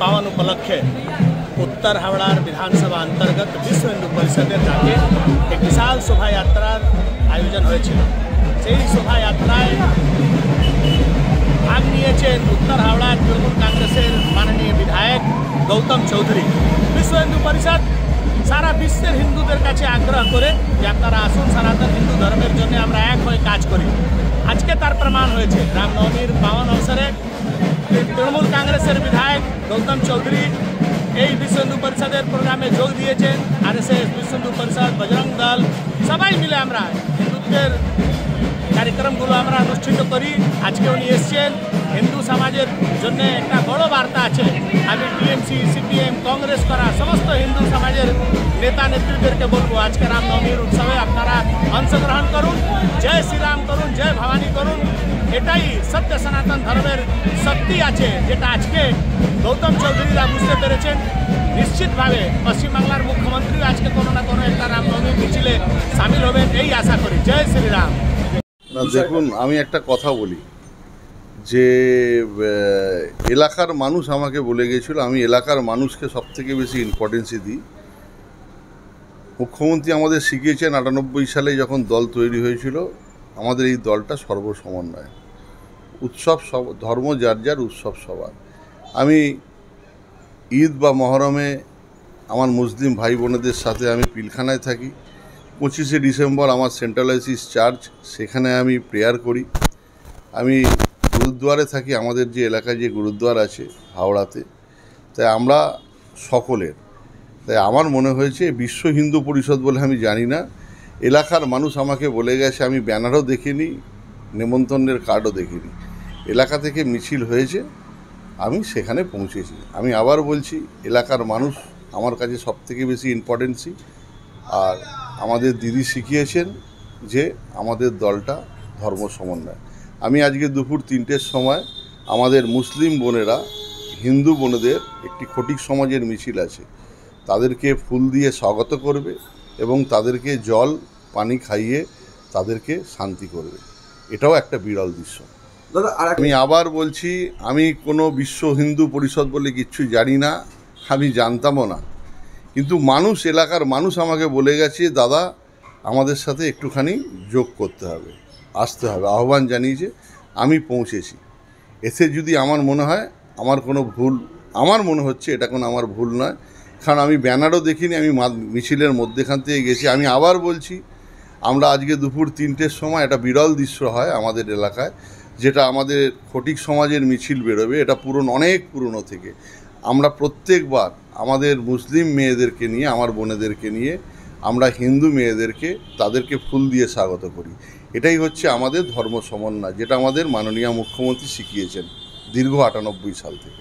पावन उपलक्षे उत्तर हावड़ा विधानसभा अंतर्गत विश्व हिंदू परिषदेर डाके एक विशाल शोभा यात्रार आयोजन হয়েছিল। সেই শোভা यात्राয় भाग নিয়েছেন उत्तर हावड़ा तृणमूल कांग्रेसेर माननीय विधायक गौतम चौधरी। विश्व हिंदू परिषद सारा विश्वेर हिंदूदेर काछे आग्रह करे जे आपनारा आसुन सनातन हिंदू धर्मेर जन्य आमरा एक हये काज करी। आजके तार प्रमाण हयेछे। रामनवमीर पावन अवसरे तृणमूल कांग्रेसेर विधायक गौतम चौधरी এই বিশ্ব হিন্দু পরিষদের প্রোগ্রামে যোগ দিয়েছেন। আরএসএস, বিশ্ব হিন্দু পরিষদ, বজরং দল সবাই মিলে আমরা হিন্দুত্বের कार्यक्रमগুলো আমরা অনুষ্ঠিত করি। আজকে উনি এসেছেন হিন্দু সমাজের জন্য একটা বড় বার্তা আছে। আমি টিএমসি, সিপিএম, কংগ্রেস করা সমস্ত হিন্দু সমাজের নেতা নেত্রীদেরকে বলবো আজকে রামনবমীর উৎসবে আপনারা অংশগ্রহণ করুন, জয় শ্রীরাম করুন, জয় ভবানী করুন। এটাই সত্য সনাতন ধর্মের শক্তি আছে, যেটা আজকে গৌতম চৌধুরীরা বুঝতে পেরেছেন। নিশ্চিতভাবে পশ্চিমবাংলার মুখ্যমন্ত্রী আজকে কোনো না কোনো একটা রামনবমীর মিছিলে সামিল হবেন এই আশা করি। জয় শ্রীরাম। না দেখুন, আমি একটা কথা বলি যে এলাকার মানুষ আমাকে বলে গিয়েছিল, আমি এলাকার মানুষকে সবথেকে বেশি ইম্পর্টেন্সই দিই। মুখ্যমন্ত্রী আমাদের শিখিয়েছেন ৯৮ সালে যখন দল তৈরি হয়েছিল, আমাদের এই দলটা সর্বসমন্বয়, উৎসব সব ধর্ম যার যার, উৎসব সবার। আমি ঈদ বা মহরমে আমার মুসলিম ভাই বোনেদের সাথে আমি পিলখানায় থাকি। 25শে ডিসেম্বর আমার সেন্ট্রাল আইসিস চার্চ, সেখানে আমি প্রেয়ার করি। আমি গুরুদ্বারে থাকি, আমাদের যে এলাকায় যে গুরুদ্বার আছে হাওড়াতে। তাই আমরা সকলের, তাই আমার মনে হয়েছে বিশ্ব হিন্দু পরিষদ বলে আমি জানি না, এলাকার মানুষ আমাকে বলে গেছে, আমি ব্যানারও দেখিনি, নেমন্তন্নের কার্ডও দেখিনি। এলাকা থেকে মিছিল হয়েছে, আমি সেখানে পৌঁছেছি। আমি আবার বলছি, এলাকার মানুষ আমার কাছে সবথেকে বেশি ইম্পর্টেন্সি। আর আমাদের দিদি শিখিয়েছেন যে আমাদের দলটা ধর্ম সমন্বয়। আমি আজকে দুপুর 3টের সময় আমাদের মুসলিম বোনেরা হিন্দু বোনেদের একটি খটিক সমাজের মিছিল আছে, তাদেরকে ফুল দিয়ে স্বাগত করবে এবং তাদেরকে জল পানি খাইয়ে তাদেরকে শান্তি করবে। এটাও একটা বিরল দৃশ্য। দাদা আমি আবার বলছি, আমি কোনো বিশ্ব হিন্দু পরিষদ বলে কিচ্ছু জানি না, আমি জানতামও না। কিন্তু মানুষ, এলাকার মানুষ আমাকে বলে গেছে, দাদা আমাদের সাথে একটুখানি যোগ করতে হবে, আসতে হবে, আহ্বান জানিয়েছে। আমি পৌঁছেছি। এতে যদি আমার মনে হয় আমার কোনো ভুল, আমার মনে হচ্ছে এটা কোনো আমার ভুল নয়, কারণ আমি ব্যানারও দেখিনি, আমি মিছিলের মধ্যেখান থেকে গেছি। আমি আবার বলছি, আমরা আজকে দুপুর 3টের সময় একটা বিরল দৃশ্য হয় আমাদের এলাকায়, যেটা আমাদের খটিক সমাজের মিছিল বেরোবে। এটা অনেক পুরনো থেকে আমরা প্রত্যেকবার আমাদের মুসলিম মেয়েদেরকে নিয়ে, আমার বোনেদেরকে নিয়ে, আমরা হিন্দু মেয়েদেরকে তাদেরকে ফুল দিয়ে স্বাগত করি। এটাই হচ্ছে আমাদের ধর্ম সমন্বয়, যেটা আমাদের মাননীয় মুখ্যমন্ত্রী শিখিয়েছেন দীর্ঘ ৯৮ সাল থেকে।